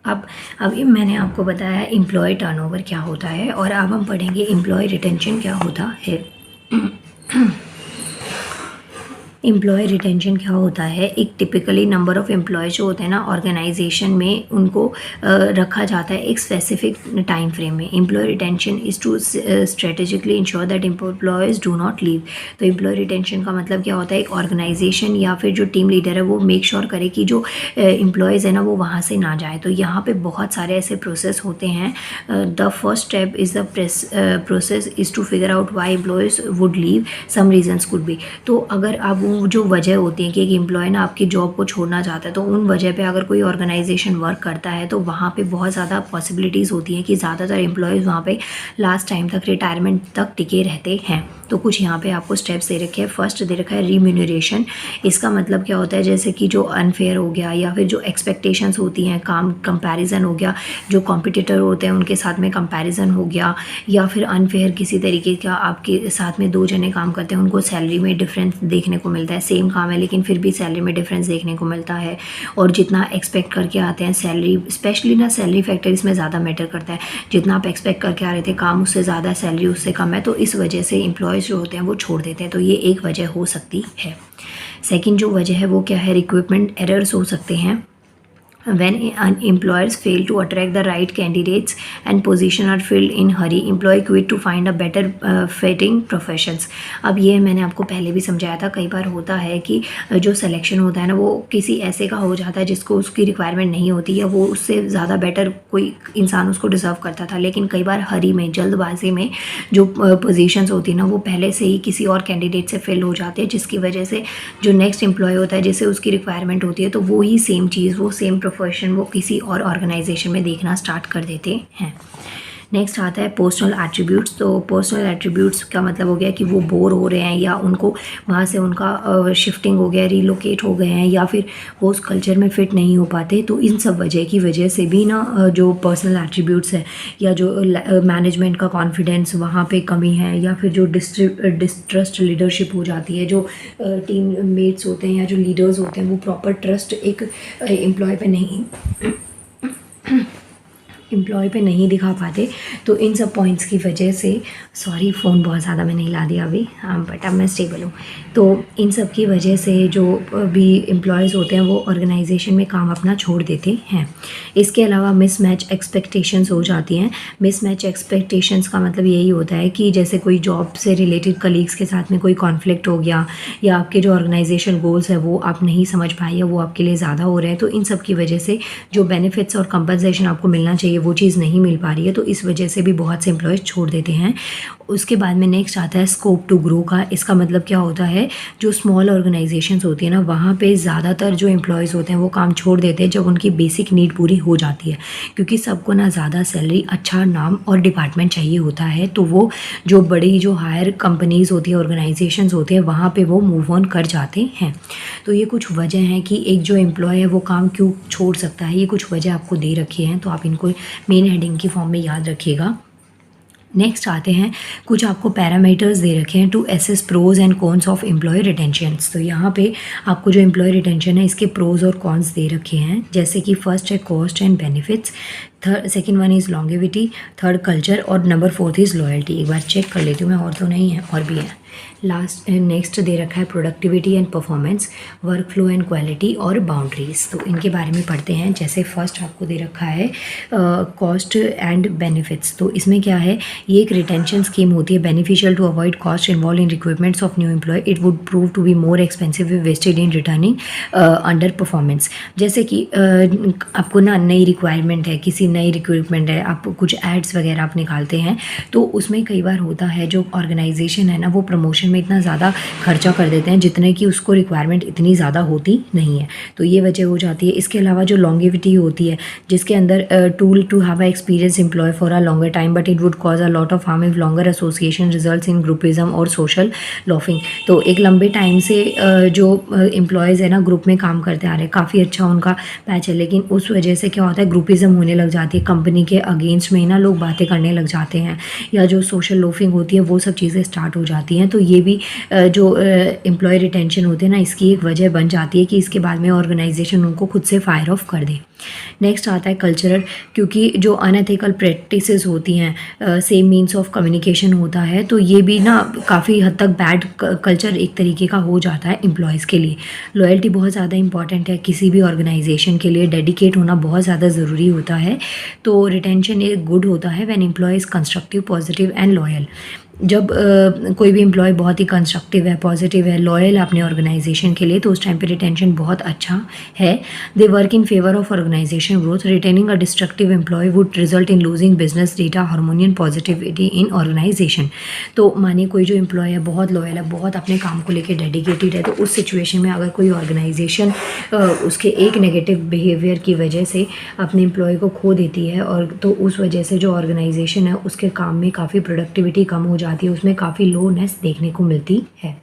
अब अभी मैंने आपको बताया एम्प्लॉय टर्नओवर क्या होता है, और अब हम पढ़ेंगे एम्प्लॉय रिटेंशन क्या होता है। एम्प्लॉय रिटेंशन क्या होता है? एक टिपिकली नंबर ऑफ़ एम्प्लॉयज़ जो होते हैं ना ऑर्गेनाइजेशन में, उनको रखा जाता है एक स्पेसिफिक टाइम फ्रेम में। Employee retention is to strategically ensure that employees do not leave. तो एम्प्लॉय रिटेंशन का मतलब क्या होता है? एक ऑर्गेनाइजेशन या फिर जो टीम लीडर है वो मेक श्योर करे कि जो एम्प्लॉयज़ है ना वो वहाँ से ना जाए। तो यहाँ पे बहुत सारे ऐसे प्रोसेस होते हैं। The first step is the process is to figure out why employees would leave, some reasons could be. तो अगर आप जो वजह होती है कि एक एम्प्लॉय ना आपकी जॉब को छोड़ना चाहता है, तो उन वजह पे अगर कोई ऑर्गेनाइजेशन वर्क करता है तो वहाँ पे बहुत ज़्यादा पॉसिबिलिटीज़ होती हैं कि ज़्यादातर एम्प्लॉयज़ वहाँ पे लास्ट टाइम तक, रिटायरमेंट तक टिके रहते हैं। तो कुछ यहाँ पे आपको स्टेप्स दे रखे हैं। फर्स्ट दे रखा है रिम्यूनरेशन। इसका मतलब क्या होता है? जैसे कि जो अनफेयर हो गया या फिर जो एक्सपेक्टेशंस होती हैं, काम कंपैरिजन हो गया, जो कॉम्पिटिटर होते हैं उनके साथ में कंपैरिजन हो गया, या फिर अनफेयर किसी तरीके का आपके साथ में दो जने काम करते हैं उनको सैलरी में डिफरेंस देखने को मिलता है। सेम काम है लेकिन फिर भी सैलरी में डिफरेंस देखने को मिलता है, और जितना एक्सपेक्ट करके आते हैं सैलरी, स्पेशली ना सैलरी फैक्टर इसमें ज़्यादा मैटर करता है। जितना आप एक्सपेक्ट करके आ रहे थे काम उससे ज़्यादा, सैलरी उससे कम है, तो इस वजह से एम्प्लॉयज़ जो होते हैं वो छोड़ देते हैं। तो ये एक वजह हो सकती है। सेकंड जो वजह है वो क्या है? रिक्रूटमेंट एरर्स हो सकते हैं। When employers fail to attract the right candidates and position are filled in hurry, employee quit to find a better fitting professions। अब ये मैंने आपको पहले भी समझाया था, कई बार होता है कि जो सिलेक्शन होता है ना वो किसी ऐसे का हो जाता है जिसको उसकी रिक्वायरमेंट नहीं होती या वो उससे ज़्यादा बेटर कोई इंसान उसको डिज़र्व करता था, लेकिन कई बार हरी में, जल्दबाजी में जो पोजीशंस होती है ना वो पहले से ही किसी और कैंडिडेट से फिल हो जाते हैं, जिसकी वजह से जो नेक्स्ट एम्प्लॉय होता है जिसे उसकी रिक्वायरमेंट होती है तो वो ही सेम चीज़, वो सेम प्रोफेशन वो किसी और ऑर्गेनाइजेशन में देखना स्टार्ट कर देते हैं। नेक्स्ट आता है पर्सनल एट्रीब्यूट्स। तो पर्सनल एट्रीब्यूट्स का मतलब हो गया कि वो बोर हो रहे हैं या उनको वहाँ से उनका शिफ्टिंग हो गया, रिलोकेट हो गए हैं, या फिर वो उस कल्चर में फ़िट नहीं हो पाते। तो इन सब वजह की वजह से भी ना जो पर्सनल एट्रीब्यूट्स है या जो मैनेजमेंट का कॉन्फिडेंस वहाँ पे कमी है, या फिर जो डिस्ट्रस्ट लीडरशिप हो जाती है, जो टीम मेट्स होते हैं या जो लीडर्स होते हैं वो प्रॉपर ट्रस्ट एक एम्प्लॉय पे नहीं दिखा पाते। तो इन सब पॉइंट्स की वजह से, सॉरी फ़ोन बहुत ज़्यादा मैंने हिला दिया अभी, हाँ बट अब मैं स्टेबल हूँ। तो इन सब की वजह से जो भी एम्प्लॉयज़ होते हैं वो ऑर्गेनाइजेशन में काम अपना छोड़ देते हैं। इसके अलावा मिसमैच एक्सपेक्टेशंस हो जाती हैं। मिसमैच एक्सपेक्टेशंस का मतलब यही होता है कि जैसे कोई जॉब से रिलेटेड कलीग्स के साथ में कोई कॉन्फ्लिक्ट हो गया, या आपके जो ऑर्गेनाइजेशन गोल्स है वो आप नहीं समझ पाए या वो आपके लिए ज़्यादा हो रहे हैं, तो इन सब की वजह से जो बेनिफिट्स और कंपनसेशन आपको मिलना चाहिए वो चीज़ नहीं मिल पा रही है। तो इस वजह से भी बहुत से एम्प्लॉयज़ छोड़ देते हैं। उसके बाद में नेक्स्ट आता है स्कोप टू ग्रो का। इसका मतलब क्या होता है? जो स्मॉल ऑर्गेनाइजेशंस होती है ना वहाँ पे ज़्यादातर जो एम्प्लॉयज़ होते हैं वो काम छोड़ देते हैं जब उनकी बेसिक नीड पूरी हो जाती है, क्योंकि सबको ना ज़्यादा सैलरी, अच्छा नाम और डिपार्टमेंट चाहिए होता है। तो वो जो बड़ी जो हायर कंपनीज़ होती है, ऑर्गेनाइजेशंस होते हैं, वहाँ पे वो मूव ऑन कर जाते हैं। तो ये कुछ वजह हैं कि एक जो एम्प्लॉय है वो काम क्यों छोड़ सकता है। ये कुछ वजह आपको दे रखी हैं, तो आप इनको मेन हेडिंग की फॉर्म में याद रखिएगा। नेक्स्ट आते हैं, कुछ आपको पैरामीटर्स दे रखे हैं to assess pros and cons of employ retentions. तो यहाँ पे आपको जो एम्प्लॉय रिटेंशन है इसके प्रोज और कॉन्स दे रखे हैं, जैसे कि फर्स्ट है cost and benefits, second one is longevity, third culture, और नंबर फोर्थ इज़ लॉयल्टी। एक बार चेक कर लेती हूँ मैं, और तो नहीं है, और भी है। लास्ट नेक्स्ट दे रखा है productivity and performance, work flow and quality, और बाउंड्रीज। तो इनके बारे में पढ़ते हैं। जैसे फर्स्ट आपको दे रखा है कॉस्ट एंड बेनिफिट्स। तो इसमें क्या है? ये एक रिटेंशन स्कीम होती है, beneficial to avoid cost involve in recruitments of new employee, it would prove to be more expensive wasted in returning under performance. जैसे कि आपको ना नई रिक्वायरमेंट है, किसी नई रिक्रूटमेंट है, आप कुछ एड्स वगैरह आप निकालते हैं, तो उसमें कई बार होता है जो ऑर्गेनाइजेशन है ना वो प्रमोशन में इतना ज़्यादा खर्चा कर देते हैं जितने की उसको रिक्वायरमेंट इतनी ज़्यादा होती नहीं है, तो ये वजह हो जाती है। इसके अलावा जो लॉन्गेविटी होती है, जिसके अंदर tool to have a experience employee for a longer time but it would cause a lot of harm if longer association results in groupism और सोशल लॉफिंग। तो एक लंबे टाइम से जो एम्प्लॉयज़ है ना ग्रुप में काम करते आ रहे हैं, काफ़ी अच्छा उनका पैच है, लेकिन उस वजह से क्या होता है ग्रुपिज्म होने लग जाती है, कंपनी के अगेंस्ट में ना लोग बातें करने लग जाते हैं, या जो सोशल लोफिंग होती है वो सब चीज़ें स्टार्ट हो जाती हैं। तो ये भी जो एम्प्लॉय रिटेंशन होते हैं ना, इसकी एक वजह बन जाती है कि इसके बाद में ऑर्गेनाइजेशन उनको खुद से फायर ऑफ कर दे। नेक्स्ट आता है कल्चरल, क्योंकि जो अनएथिकल प्रैक्टिसेस होती हैं, सेम मीन्स ऑफ कम्युनिकेशन होता है, तो ये भी ना काफ़ी हद तक बैड कल्चर एक तरीके का हो जाता है एम्प्लॉयज़ के लिए। लॉयल्टी बहुत ज़्यादा इंपॉर्टेंट है किसी भी ऑर्गेनाइजेशन के लिए, डेडिकेट होना बहुत ज़्यादा ज़रूरी होता है। तो रिटेंशन एक गुड होता है when employee is constructive, positive and loyal. जब कोई भी एम्प्लॉय बहुत ही कंस्ट्रक्टिव है, पॉजिटिव है, लॉयल है अपने ऑर्गेनाइजेशन के लिए, तो उस टाइम पे रिटेंशन बहुत अच्छा है। They work in favour of organisation growth. Retaining a destructive employ would result in losing business data, harmony and positivity in organisation. तो मानिए कोई जो एम्प्लॉय है बहुत लॉयल है, बहुत अपने काम को लेकर डेडिकेटेड है, तो उस सिचुएशन में अगर कोई ऑर्गेनाइजेशन उसके एक नेगेटिव बिहेवियर की वजह से अपने एम्प्लॉय को खो देती है, और तो उस वजह से जो ऑर्गेनाइजेशन है उसके काम में काफ़ी प्रोडक्टिविटी कम हो जाती है, उसमें काफ़ी लोनेस देखने को मिलती है।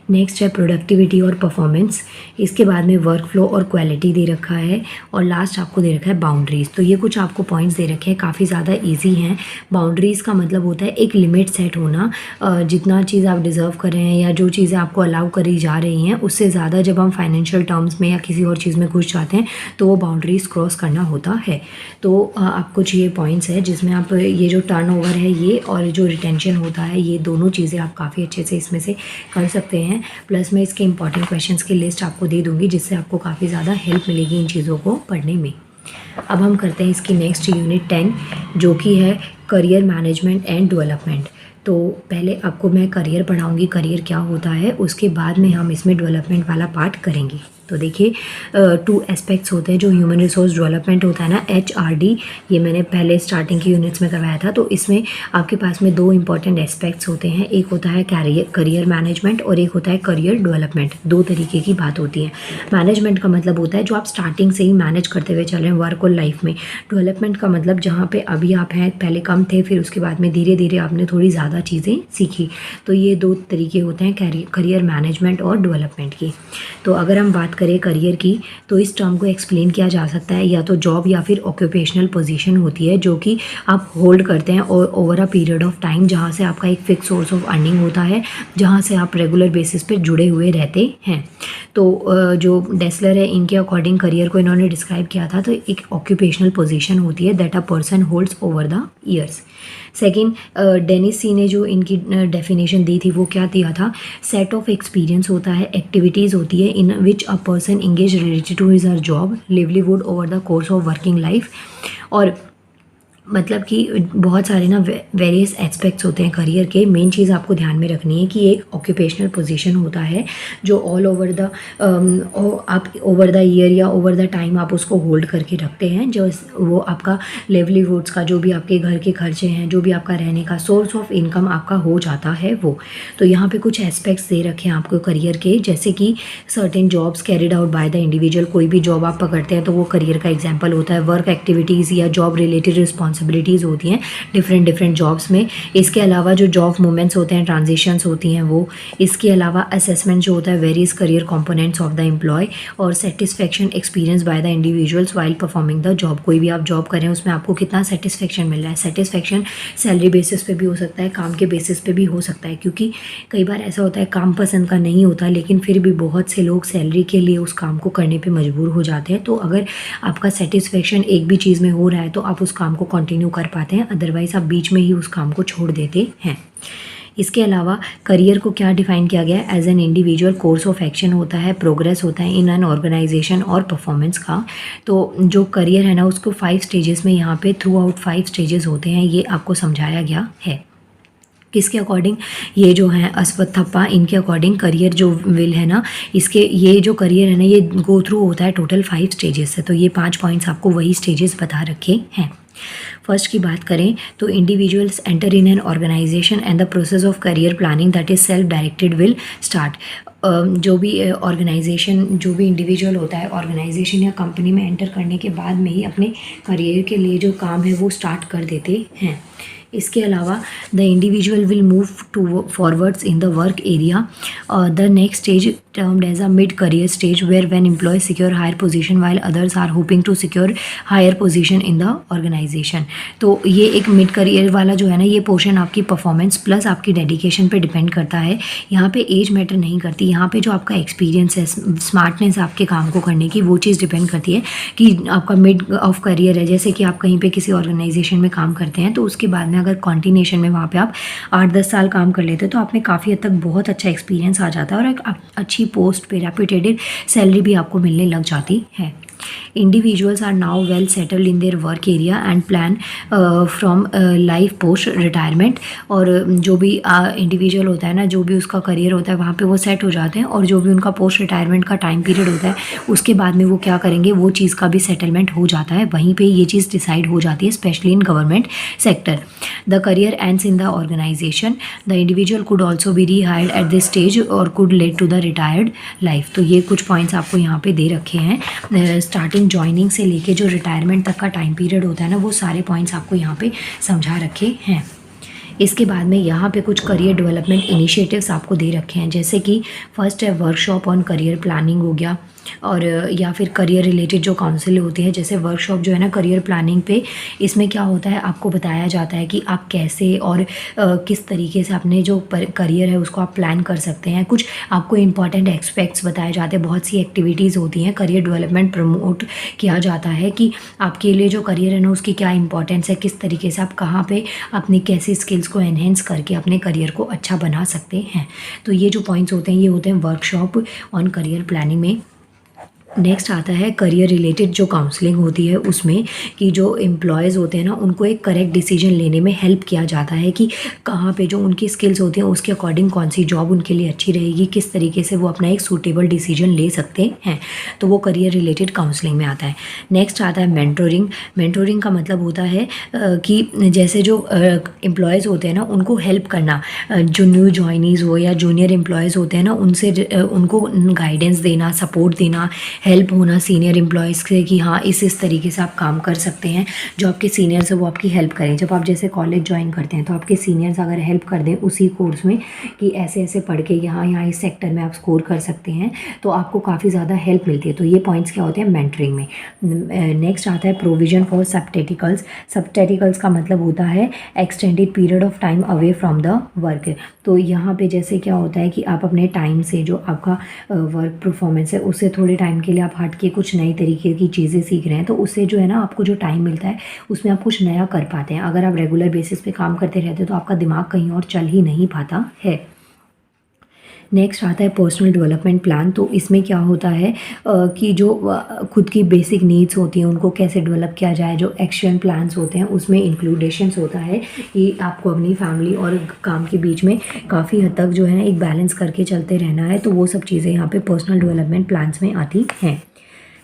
नेक्स्ट है प्रोडक्टिविटी और परफॉर्मेंस। इसके बाद में वर्क फ्लो और क्वालिटी दे रखा है, और लास्ट आपको दे रखा है बाउंड्रीज़। तो ये कुछ आपको पॉइंट्स दे रखे हैं, काफ़ी ज़्यादा इजी हैं। बाउंड्रीज़ का मतलब होता है एक लिमिट सेट होना, जितना चीज़ आप डिज़र्व कर रहे हैं या जो चीज़ें आपको अलाउ करी जा रही हैं उससे ज़्यादा जब हम फाइनेंशियल टर्म्स में या किसी और चीज़ में घुस जाते हैं तो वो बाउंड्रीज़ क्रॉस करना होता है। तो आपको ये पॉइंट्स है जिसमें आप ये जो टर्नओवर है ये और जो रिटेंशन होता है, ये दोनों चीज़ें आप काफ़ी अच्छे से इसमें से कर सकते हैं। प्लस मैं इसके इंपॉर्टेंट क्वेश्चंस की लिस्ट आपको दे दूंगी, जिससे आपको काफ़ी ज़्यादा हेल्प मिलेगी इन चीज़ों को पढ़ने में। अब हम करते हैं इसकी नेक्स्ट यूनिट 10, जो कि है करियर मैनेजमेंट एंड डेवलपमेंट। तो पहले आपको मैं करियर पढ़ाऊंगी, करियर क्या होता है, उसके बाद में हम इसमें डेवलपमेंट वाला पार्ट करेंगे। तो देखिए 2 एस्पेक्ट्स होते हैं जो ह्यूमन रिसोर्स डेवलपमेंट होता है ना, HRD, ये मैंने पहले स्टार्टिंग की यूनिट्स में करवाया था। तो इसमें आपके पास में 2 इंपॉर्टेंट एस्पेक्ट्स होते हैं, एक होता है करियर मैनेजमेंट और एक होता है करियर डेवलपमेंट। 2 तरीके की बात होती है। मैनेजमेंट का मतलब होता है जो आप स्टार्टिंग से ही मैनेज करते हुए चल रहे हैं वर्क और लाइफ में। डेवलपमेंट का मतलब जहाँ पे अभी आप हैं, पहले कम थे, फिर उसके बाद में धीरे धीरे आपने थोड़ी ज़्यादा चीज़ें सीखी। तो ये 2 तरीके होते हैं करियर मैनेजमेंट और डेवलपमेंट की। तो अगर हम बात करें करियर की, तो इस टर्म को एक्सप्लेन किया जा सकता है या तो जॉब या फिर ऑक्यूपेशनल पोजीशन होती है जो कि आप होल्ड करते हैं और over a period of time, जहाँ से आपका एक फिक्स सोर्स ऑफ अर्निंग होता है, जहाँ से आप रेगुलर बेसिस पे जुड़े हुए रहते हैं। तो जो डेस्लर है, इनके अकॉर्डिंग करियर को इन्होंने डिस्क्राइब किया था, तो एक ऑक्यूपेशनल पोजीशन होती है that a person holds over the years. Second, Dennis C ने जो इनकी डेफिनेशन दी थी वो क्या दिया था, सेट ऑफ एक्सपीरियंस होता है, एक्टिविटीज़ होती है in which a person engage related to his job, livelihood over the course of working life. और मतलब कि बहुत सारे ना वेरियस एस्पेक्ट्स होते हैं करियर के। मेन चीज़ आपको ध्यान में रखनी है कि एक ऑक्यूपेशनल पोजीशन होता है जो ऑल ओवर द आप ओवर द ईयर या ओवर द टाइम आप उसको होल्ड करके रखते हैं, जो वो आपका लिवलीहुड्स का, जो भी आपके घर के खर्चे हैं, जो भी आपका रहने का सोर्स ऑफ इनकम आपका हो जाता है वो। तो यहाँ पे कुछ एस्पेक्ट्स दे रखे हैं आपको करियर के, जैसे कि certain jobs carried out by the individual. कोई भी जॉब आप पकड़ते हैं तो वो करियर का एग्जाम्पल होता है। वर्क एक्टिविटीज़ या जॉब रिलेटेड रिस्पॉन्सिबिलिटीज़ होती हैं डिफरेंट जॉब्स में। इसके अलावा जो जॉब मूवमेंट्स होते हैं, ट्रांजिशंस होती हैं वो। इसके अलावा असेसमेंट जो होता है various career components of the employ, और satisfaction experience by the individuals while performing the job. कोई भी आप जॉब कर रहे हैं उसमें आपको कितना सेटिस्फेक्शन मिल रहा है। सेटिस्फेक्शन सैलरी बेसिस पे भी हो सकता है, काम के बेसिस पे भी हो सकता है, क्योंकि कई बार ऐसा होता है काम पसंद का नहीं होता, लेकिन फिर भी बहुत से लोग सैलरी के लिए उस काम को करने पे मजबूर हो जाते हैं। तो अगर आपका सेटिस्फेक्शन एक भी चीज़ में हो रहा है तो आप उस काम को कंटिन्यू कर पाते हैं, अदरवाइज आप बीच में ही उस काम को छोड़ देते हैं। इसके अलावा करियर को क्या डिफाइन किया गया है, as an individual course of action होता है, प्रोग्रेस होता है इन एन ऑर्गेनाइजेशन और परफॉर्मेंस का। तो जो करियर है ना उसको 5 स्टेजेस में, यहाँ पे थ्रू आउट 5 स्टेजेस होते हैं, ये आपको समझाया गया है। किसके अकॉर्डिंग, ये जो है अश्वत्थ थप्पा, इनके अकॉर्डिंग करियर जो विल है ना, इसके ये जो करियर है ना ये गो थ्रू होता है टोटल 5 स्टेजेस से। तो ये 5 पॉइंट्स आपको वही स्टेजेस बता रखे हैं। फर्स्ट की बात करें तो individuals enter in an organization and the process of career planning that is self directed will start. जो भी ऑर्गेनाइजेशन, जो भी इंडिविजुअल होता है ऑर्गेनाइजेशन या कंपनी में एंटर करने के बाद में ही अपने करियर के लिए जो काम है वो स्टार्ट कर देते हैं। इसके अलावा the individual will move to forwards in the work area. The next stage termed as a mid career stage where when employees secure higher position while others are hoping to secure higher position in the organization। तो ये एक mid career वाला जो है ना, ये portion आपकी performance plus आपकी डेडिकेशन पे डिपेंड करता है। यहाँ पे एज मैटर नहीं करती, यहाँ पे जो आपका एक्सपीरियंस है, स्मार्टनेस आपके काम को करने की, वो चीज़ डिपेंड करती है कि आपका मिड ऑफ करियर है। जैसे कि आप कहीं पे किसी ऑर्गेनाइजेशन में काम करते हैं तो उसके बाद में अगर कॉन्टिन्यूशन में वहाँ पे आप 8-10 साल काम कर लेते हो तो आप में काफ़ी हद तक बहुत अच्छा एक्सपीरियंस आ जाता है और एक अच्छी पोस्ट पे रेप्यूटेड सैलरी भी आपको मिलने लग जाती है। Individuals are now well settled in their work area and plan from life post retirement। और जो भी इंडिविजुअल होता है ना, जो भी उसका करियर होता है वहाँ पे वो सेट हो जाते हैं और जो भी उनका पोस्ट रिटायरमेंट का टाइम पीरियड होता है उसके बाद में वो क्या करेंगे, वो चीज़ का भी सेटलमेंट हो जाता है, वहीं पे ये चीज़ डिसाइड हो जाती है, specially in government sector. The career ends in the organisation. The individual could also be rehired at this stage और could lead to the retired life. तो ये कुछ पॉइंट्स आपको यहाँ पे दे रखे हैं। स्टार्टिंग जॉइनिंग से लेके जो रिटायरमेंट तक का टाइम पीरियड होता है ना, वो सारे पॉइंट्स आपको यहाँ पे समझा रखे हैं। इसके बाद में यहाँ पे कुछ करियर डेवलपमेंट इनिशिएटिव्स आपको दे रखे हैं, जैसे कि फर्स्ट है वर्कशॉप ऑन करियर प्लानिंग हो गया, और या फिर करियर रिलेटेड जो काउंसिल होती है, जैसे वर्कशॉप जो है ना करियर प्लानिंग पे, इसमें क्या होता है आपको बताया जाता है कि आप कैसे और किस तरीके से अपने जो करियर है उसको आप प्लान कर सकते हैं। कुछ आपको इंपॉर्टेंट एस्पेक्ट्स बताए जाते हैं, बहुत सी एक्टिविटीज़ होती हैं, करियर डेवलपमेंट प्रमोट किया जाता है कि आपके लिए जो करियर है ना उसकी क्या इंपॉर्टेंस है, किस तरीके से आप कहाँ पे अपनी कैसी स्किल्स को एनहेंस करके अपने करियर को अच्छा बना सकते हैं। तो ये जो पॉइंट्स होते हैं ये होते हैं वर्कशॉप ऑन करियर प्लानिंग में। नेक्स्ट आता है करियर रिलेटेड जो काउंसलिंग होती है उसमें, कि जो एम्प्लॉयज़ होते हैं ना उनको एक करेक्ट डिसीजन लेने में हेल्प किया जाता है कि कहाँ पे जो उनकी स्किल्स होती हैं उसके अकॉर्डिंग कौन सी जॉब उनके लिए अच्छी रहेगी, किस तरीके से वो अपना एक सूटेबल डिसीजन ले सकते हैं। तो वो करियर रिलेटेड काउंसलिंग में आता है। नेक्स्ट आता है मेंटोरिंग। मेंटोरिंग का मतलब होता है कि जैसे जो एम्प्लॉयज़ होते हैं ना उनको हेल्प करना, जो न्यू जॉइनीज़ हो या जूनियर एम्प्लॉयज़ होते हैं ना उनसे उनको गाइडेंस देना, सपोर्ट देना, हेल्प होना सीनियर एम्प्लॉयज़ से कि हाँ इस तरीके से आप काम कर सकते हैं। जो आपके सीनियर्स है वो आपकी हेल्प करें। जब आप जैसे कॉलेज ज्वाइन करते हैं तो आपके सीनियर्स अगर हेल्प कर दें उसी कोर्स में कि ऐसे ऐसे पढ़ के यहाँ इस सेक्टर में आप स्कोर कर सकते हैं, तो आपको काफ़ी ज़्यादा हेल्प मिलती है। तो ये पॉइंट्स क्या होते हैं मेंटरिंग में। नेक्स्ट आता है प्रोविजन फॉर सबटेटिकल्स। सबटेटिकल्स का मतलब होता है extended period of time away from the work. तो यहाँ पे जैसे क्या होता है कि आप अपने टाइम से जो आपका वर्क परफॉर्मेंस है उससे थोड़े टाइम के लिए आप हट के कुछ नई तरीके की चीज़ें सीख रहे हैं, तो उससे जो है ना आपको जो टाइम मिलता है उसमें आप कुछ नया कर पाते हैं। अगर आप रेगुलर बेसिस पे काम करते रहते हो तो आपका दिमाग कहीं और चल ही नहीं पाता है। नेक्स्ट आता है पर्सनल डेवलपमेंट प्लान। तो इसमें क्या होता है कि जो खुद की बेसिक नीड्स होती हैं उनको कैसे डेवलप किया जाए। जो एक्शन प्लान्स होते हैं उसमें इंक्लूडेशंस होता है कि आपको अपनी फैमिली और काम के बीच में काफ़ी हद तक जो है ना एक बैलेंस करके चलते रहना है। तो वो सब चीज़ें यहाँ पे पर्सनल डेवलपमेंट प्लान्स में आती हैं।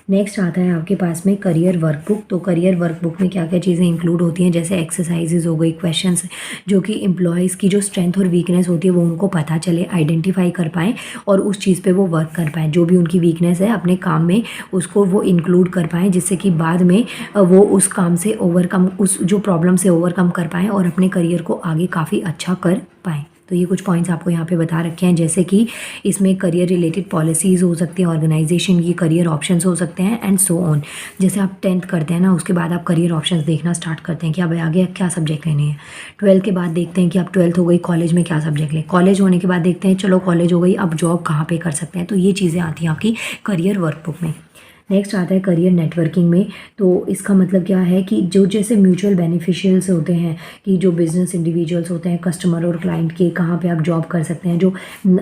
नेक्स्ट आता है आपके पास में करियर वर्कबुक। तो करियर वर्कबुक में क्या क्या चीज़ें इंक्लूड होती हैं, जैसे एक्सरसाइजेज हो गई, क्वेश्चंस, जो कि एम्प्लॉयज़ की जो स्ट्रेंथ और वीकनेस होती है वो उनको पता चले, आइडेंटिफाई कर पाएँ और उस चीज़ पे वो वर्क कर पाएँ। जो भी उनकी वीकनेस है अपने काम में उसको वो इंक्लूड कर पाएँ, जिससे कि बाद में वो उस काम से ओवरकम, उस जो प्रॉब्लम से ओवरकम कर पाएँ और अपने करियर को आगे काफ़ी अच्छा कर पाएँ। तो ये कुछ पॉइंट्स आपको यहाँ पे बता रखे हैं, जैसे कि इसमें करियर रिलेटेड पॉलिसीज़ हो सकती हैं, ऑर्गेनाइजेशन की करियर ऑप्शंस हो सकते हैं एंड सो ऑन। जैसे आप 10th करते हैं ना उसके बाद आप करियर ऑप्शंस देखना स्टार्ट करते हैं कि अब आगे क्या सब्जेक्ट लेने हैं। 12th के बाद देखते हैं कि अब 12th हो गई, कॉलेज में क्या सब्जेक्ट लें। कॉलेज होने के बाद देखते हैं चलो कॉलेज हो गई, अब जॉब कहाँ पर कर सकते हैं। तो ये चीज़ें आती हैं आपकी करियर वर्कबुक में। नेक्स्ट आता है करियर नेटवर्किंग में। तो इसका मतलब क्या है कि जो जैसे म्यूचुअल बेनिफिशियल्स होते हैं, कि जो बिजनेस इंडिविजुअल्स होते हैं, कस्टमर और क्लाइंट के, कहाँ पे आप जॉब कर सकते हैं, जो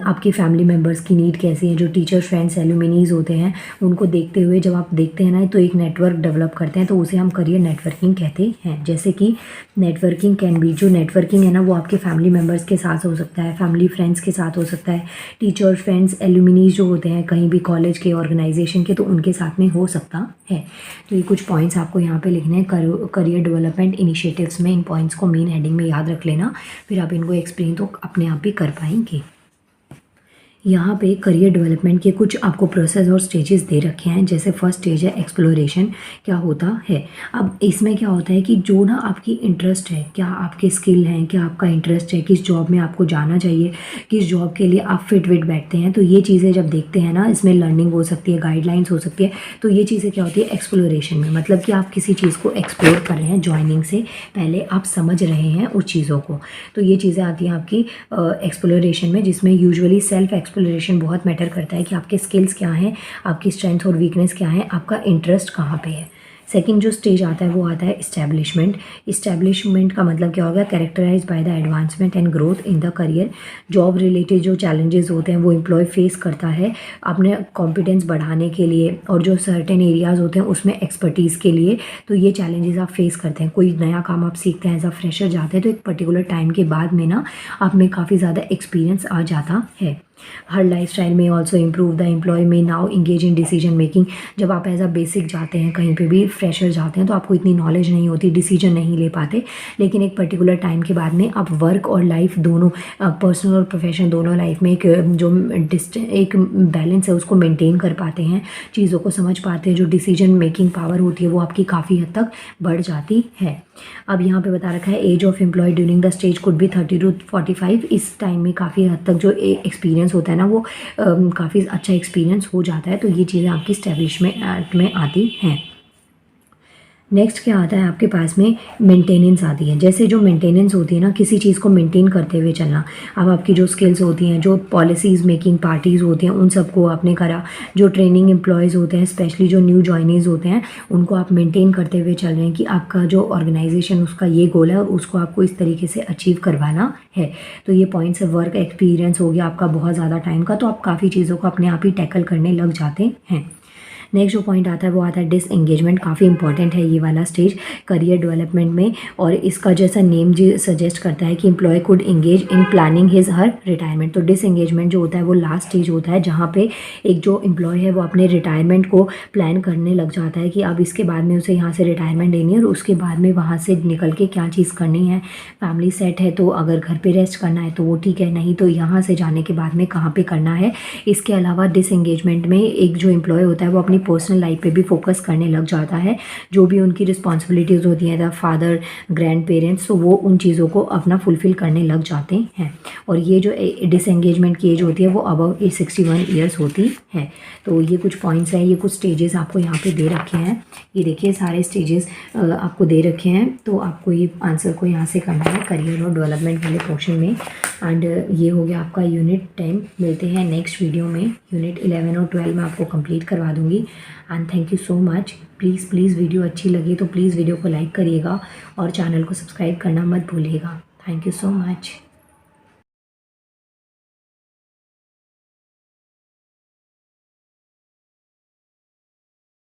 आपके फैमिली मेम्बर्स की नीड कैसी है, जो टीचर फ्रेंड्स एलुमिनीज होते हैं, उनको देखते हुए जब आप देखते हैं ना तो एक नेटवर्क डेवलप करते हैं, तो उसे हम करियर नेटवर्किंग कहते हैं। जैसे कि नेटवर्किंग कैन बी, जो नेटवर्किंग है ना वो आपके फैमिली मेम्बर्स के साथ हो सकता है, फैमिली फ्रेंड्स के साथ हो सकता है, टीचर फ्रेंड्स एलुमिनीज जो होते हैं कहीं भी कॉलेज के, ऑर्गेनाइजेशन के, तो उनके साथ साथ में हो सकता है। तो ये कुछ पॉइंट्स आपको यहाँ पे लिखने हैं करियर डेवलपमेंट इनिशिएटिव्स में। इन पॉइंट्स को मेन हेडिंग में याद रख लेना, फिर आप इनको एक्सप्लेन तो अपने आप भी कर पाएंगे। यहाँ पे करियर डेवलपमेंट के कुछ आपको प्रोसेस और स्टेजेस दे रखे हैं। जैसे फर्स्ट स्टेज है एक्सप्लोरेशन, क्या होता है। अब इसमें क्या होता है कि जो ना आपकी इंटरेस्ट है, क्या आपके स्किल हैं, क्या आपका इंटरेस्ट है, किस जॉब में आपको जाना चाहिए, किस जॉब के लिए आप फिट विट बैठते हैं, तो ये चीज़ें जब देखते हैं ना, इसमें लर्निंग हो सकती है, गाइडलाइंस हो सकती है। तो ये चीज़ें क्या होती है एक्सप्लोरेशन में, मतलब कि आप किसी चीज़ को एक्सप्लोर कर रहे हैं, ज्वाइनिंग से पहले आप समझ रहे हैं उस चीज़ों को। तो ये चीज़ें आती हैं आपकी एक्सप्लोरेशन में, जिसमें यूजुअली सेल्फ एक्सप्लोरेशन बहुत मैटर करता है कि आपके स्किल्स क्या हैं, आपकी स्ट्रेंथ और वीकनेस क्या है, आपका इंटरेस्ट कहाँ पे है। सेकंड जो स्टेज आता है वो आता है इस्टेब्लिशमेंट। इस्टेब्लिशमेंट का मतलब क्या होगा, characterize by the advancement and growth in the career. Job related जो चैलेंजेस होते हैं वो एम्प्लॉय फेस करता है अपने कॉम्पिटेंस बढ़ाने के लिए, और जो सर्टेन एरियाज़ होते हैं उसमें एक्सपर्टीज़ के लिए। तो ये चैलेंजेस आप फेस करते हैं। कोई नया काम आप सीखते हैं, एज अ फ्रेशर जाते हैं, तो एक पर्टिकुलर टाइम के बाद में ना आप में काफ़ी ज़्यादा एक्सपीरियंस आ जाता है। हर लाइफस्टाइल में ऑल्सो इम्प्रूव द एम्प्लॉय में now engage in decision making. जब आप एज अ बेसिक जाते हैं, कहीं पे भी फ्रेशर जाते हैं, तो आपको इतनी नॉलेज नहीं होती, डिसीजन नहीं ले पाते, लेकिन एक पर्टिकुलर टाइम के बाद में आप वर्क और लाइफ दोनों, पर्सनल और प्रोफेशनल दोनों लाइफ में एक जो एक बैलेंस है उसको मेंटेन कर पाते हैं, चीज़ों को समझ पाते हैं। जो डिसीजन मेकिंग पावर होती है वो आपकी काफ़ी हद तक बढ़ जाती है। अब यहाँ पे बता रखा है age of employee during the stage could be 30 to 45। इस टाइम में काफ़ी हद तक जो एक्सपीरियंस होता है ना वो काफ़ी अच्छा एक्सपीरियंस हो जाता है। तो ये चीज़ें आपकी एस्टेब्लिशमेंट में आती हैं। नेक्स्ट क्या आता है आपके पास में, मेंटेनेंस आती है। जैसे जो मेंटेनेंस होती है ना, किसी चीज़ को मेंटेन करते हुए चलना। अब आपकी जो स्किल्स होती हैं, जो पॉलिसीज़ मेकिंग पार्टीज़ होती हैं, उन सबको आपने करा। जो ट्रेनिंग एम्प्लॉयज़ होते हैं, स्पेशली जो न्यू जॉइनीज़ होते हैं, उनको आप मेंटेन करते हुए चल रहे हैं कि आपका जो ऑर्गेनाइजेशन उसका ये गोल है और उसको आपको इस तरीके से अचीव करवाना है। तो ये पॉइंट्स है। वर्क एक्सपीरियंस हो गया आपका बहुत ज़्यादा टाइम का, तो आप काफ़ी चीज़ों को अपने आप ही टैकल करने लग जाते हैं। नेक्स्ट जो पॉइंट आता है वो आता है डिसएंगेजमेंट। काफ़ी इंपॉर्टेंट है ये वाला स्टेज करियर डेवलपमेंट में, और इसका जैसा नेम जी सजेस्ट करता है कि employee could engage in planning his her retirement. तो डिसएंगेजमेंट जो होता है वो लास्ट स्टेज होता है, जहाँ पे एक जो एम्प्लॉय है वो अपने रिटायरमेंट को प्लान करने लग जाता है कि अब इसके बाद में उसे यहाँ से रिटायरमेंट लेनी है और उसके बाद में वहाँ से निकल के क्या चीज़ करनी है। फैमिली सेट है तो अगर घर पे रेस्ट करना है तो वो ठीक है, नहीं तो यहाँ से जाने के बाद में कहाँ पे करना है। इसके अलावा डिसएंगेजमेंट में एक जो एम्प्लॉय होता है वो अपनी पर्सनल लाइफ पे भी फोकस करने लग जाता है। जो भी उनकी रिस्पॉन्सिबिलिटीज़ होती हैं, द फादर, ग्रैंड पेरेंट्स, तो वो उन चीज़ों को अपना फुलफिल करने लग जाते हैं। और ये जो डिसएंगेजमेंट की एज होती है वो अबव एज 61 ईयर्स होती है। तो ये कुछ पॉइंट्स हैं, ये कुछ स्टेजेस आपको यहाँ पे दे रखे हैं। ये देखिए सारे स्टेजेस आपको दे रखे हैं, तो आपको ये आंसर को यहाँ से करना है करियर और डेवलपमेंट वाले पोर्शन में। एंड ये हो गया आपका यूनिट 10। मिलते हैं नेक्स्ट वीडियो में। यूनिट 11 और 12 में आपको कंप्लीट करवा दूँगी। And thank you so much. Please video अच्छी लगी तो प्लीज़ वीडियो को लाइक करिएगा और चैनल को सब्सक्राइब करना मत भूलिएगा। Thank you so much.